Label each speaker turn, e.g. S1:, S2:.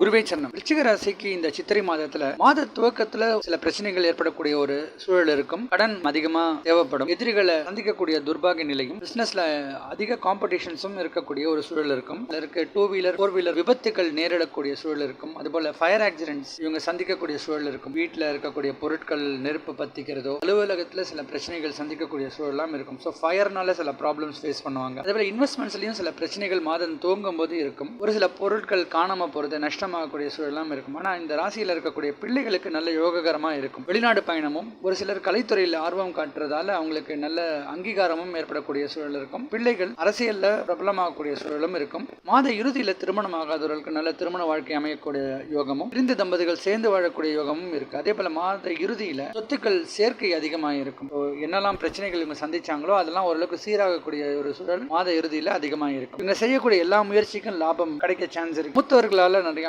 S1: குருவே சரணம். விருச்சிக ராசிக்கு இந்த சித்திரை மாத துவக்கத்துல சில பிரச்சனைகள் ஏற்படக்கூடிய ஒரு சூழல் இருக்கும். கடன் அதிகமா தேவைப்படும். எதிரிகளை சந்திக்கக்கூடிய துர்பாகிய நிலையும், பிசினஸ்ல அதிக காம்படிஷன்ஸும் இருக்கக்கூடிய ஒரு சூழல் இருக்கும். இதற்கு 2 வீலர் 4 வீலர் விபத்துகள் நேரிடக்கூடிய சூழல் இருக்கும். அதுபோல ஃபயர் ஆக்சிடென்ட்ஸ் இவங்க சந்திக்கக்கூடிய சூழல் இருக்கும். வீட்டில் இருக்கக்கூடிய பொருட்கள் நெருப்பு பத்திக்கிறதோ, அலுவலகத்துல சில பிரச்சனைகள் சந்திக்கக்கூடிய சூழலாம் இருக்கும். ஸோ ஃபயர்னால சில ப்ராப்ளம்ஸ் ஃபேஸ் பண்ணுவாங்க. அதேபோல இன்வெஸ்ட்மெண்ட்ஸ்லயும் சில பிரச்சனைகள் மாதம் துவங்கும் போது இருக்கும். ஒரு சில பொருட்கள் காணாம போறது, நஷ்டமாகக்கூடிய சூழலாம் இருக்கும். ஆனா இந்த ராசியில இருக்கக்கூடிய பிள்ளைகளுக்கு நல்ல யோககரமா இருக்கும். வெளிநாடு பயணமும், ஒரு சிலர் கலைத்துறையில் ஆர்வம் காட்டுறதால அவங்களுக்கு நல்ல அங்கீகாரமும் ஏற்படக்கூடிய சூழல் இருக்கும். பிள்ளைகள் அரசியல்ல பிரபலமாகக்கூடிய சூழலும் இருக்கும். மாத இறுதியில திருமணம் ஆகாதவர்களுக்கு நல்ல திருமண வாழ்க்கை அமையக்கூடிய யோகமும், பிரிந்த தம்பதிகள் சேர்ந்து வாழக்கூடிய யோகமும் இருக்கு. அதே போல மாத இறுதியில சொத்துக்கள் சேர்க்கை அதிகமாக இருக்கும். என்னெல்லாம் பிரச்சனைகள் இவங்க சந்திச்சாங்களோ அதெல்லாம் ஓரளவுக்கு சீராகக்கூடிய ஒரு சூழல் மாத இறுதியில அதிகமாக இருக்கும். இவங்க செய்யக்கூடிய எல்லா முயற்சிக்கும் லாபம் கிடைக்க சான்ஸ் இருக்கு. மூத்தவர்களால நிறைய